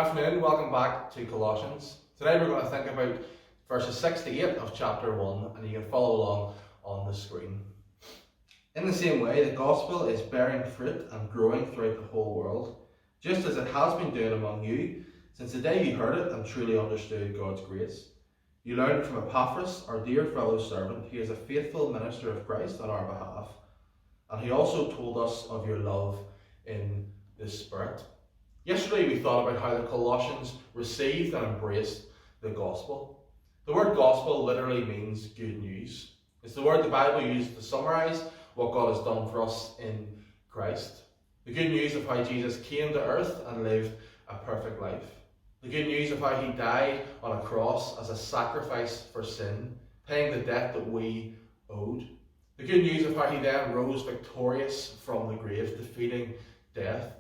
afternoon, welcome back to Colossians. Today we're going to think about verses 6 to 8 of chapter 1, and you can follow along on the screen. In the same way, the gospel is bearing fruit and growing throughout the whole world, just as it has been doing among you since the day you heard it and truly understood God's grace. You learned from Epaphras, our dear fellow servant. He is a faithful minister of Christ on our behalf, and he also told us of your love in the Spirit. Yesterday we thought about how the Colossians received and embraced the gospel. The word gospel literally means good news. It's the word the Bible uses to summarise what God has done for us in Christ. The good news of how Jesus came to earth and lived a perfect life. The good news of how he died on a cross as a sacrifice for sin, paying the debt that we owed. The good news of how he then rose victorious from the grave, defeating death.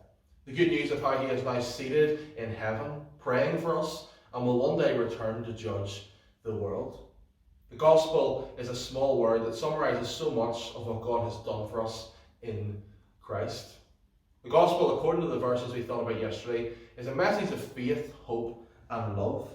The good news of how he is now seated in heaven, praying for us, and will one day return to judge the world. The gospel is a small word that summarises so much of what God has done for us in Christ. The gospel, according to the verses we thought about yesterday, is a message of faith, hope, and love.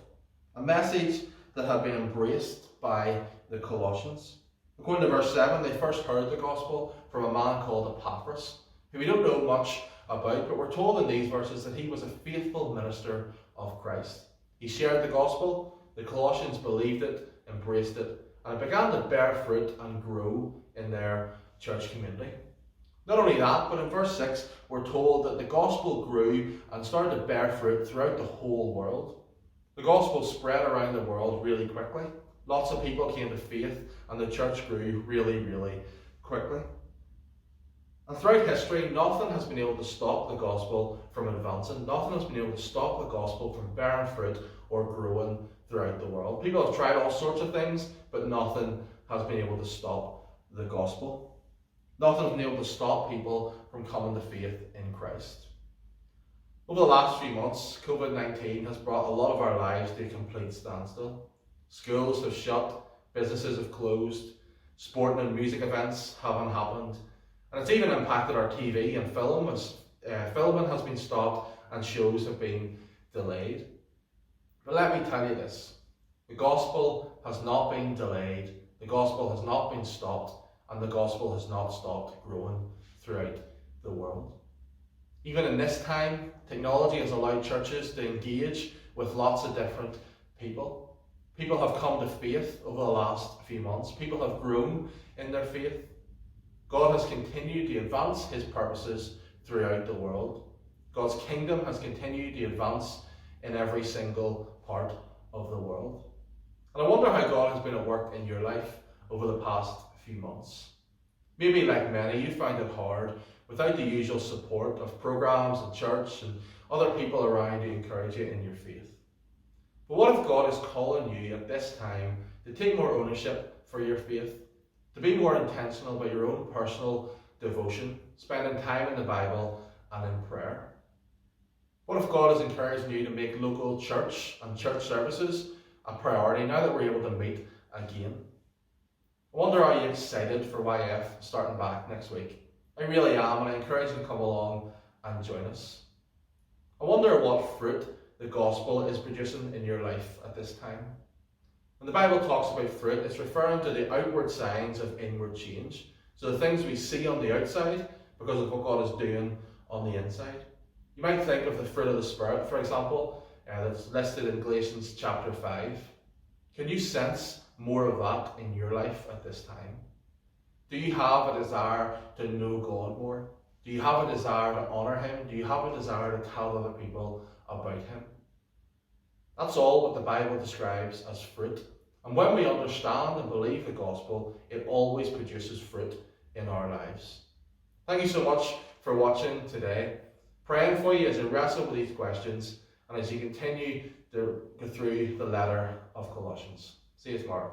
A message that had been embraced by the Colossians. According to verse 7, they first heard the gospel from a man called Epaphras, who we don't know much about, but we're told in these verses that he was a faithful minister of Christ. He shared the gospel, the Colossians believed it, embraced it, and it began to bear fruit and grow in their church community. Not only that, but in verse 6, we're told that the gospel grew and started to bear fruit throughout the whole world. The gospel spread around the world really quickly. Lots of people came to faith, and the church grew really, really quickly. And throughout history, nothing has been able to stop the gospel from advancing. Nothing has been able to stop the gospel from bearing fruit or growing throughout the world. People have tried all sorts of things, but nothing has been able to stop the gospel. Nothing has been able to stop people from coming to faith in Christ. Over the last few months, COVID-19 has brought a lot of our lives to a complete standstill. Schools have shut, businesses have closed, sporting and music events haven't happened, and it's even impacted our TV and film as filming has been stopped and shows have been delayed. But let me tell you this, the gospel has not been delayed, the gospel has not been stopped, and the gospel has not stopped growing throughout the world. Even in this time, technology has allowed churches to engage with lots of different people. People have come to faith over the last few months. People have grown in their faith. God has continued to advance his purposes throughout the world. God's kingdom has continued to advance in every single part of the world. And I wonder how God has been at work in your life over the past few months. Maybe like many, you find it hard without the usual support of programs and church and other people around to encourage you in your faith. But what if God is calling you at this time to take more ownership for your faith, to be more intentional about your own personal devotion, spending time in the Bible and in prayer? What if God is encouraging you to make local church and church services a priority now that we're able to meet again? I wonder, are you excited for YF starting back next week? I really am, and I encourage you to come along and join us. I wonder what fruit the gospel is producing in your life at this time. When the Bible talks about fruit, it's referring to the outward signs of inward change. So the things we see on the outside because of what God is doing on the inside. You might think of the fruit of the Spirit, for example, that's listed in Galatians chapter 5. Can you sense more of that in your life at this time? Do you have a desire to know God more? Do you have a desire to honour him? Do you have a desire to tell other people about him? That's all what the Bible describes as fruit. And when we understand and believe the gospel, it always produces fruit in our lives. Thank you so much for watching today. Praying for you as you wrestle with these questions and as you continue to go through the letter of Colossians. See you tomorrow.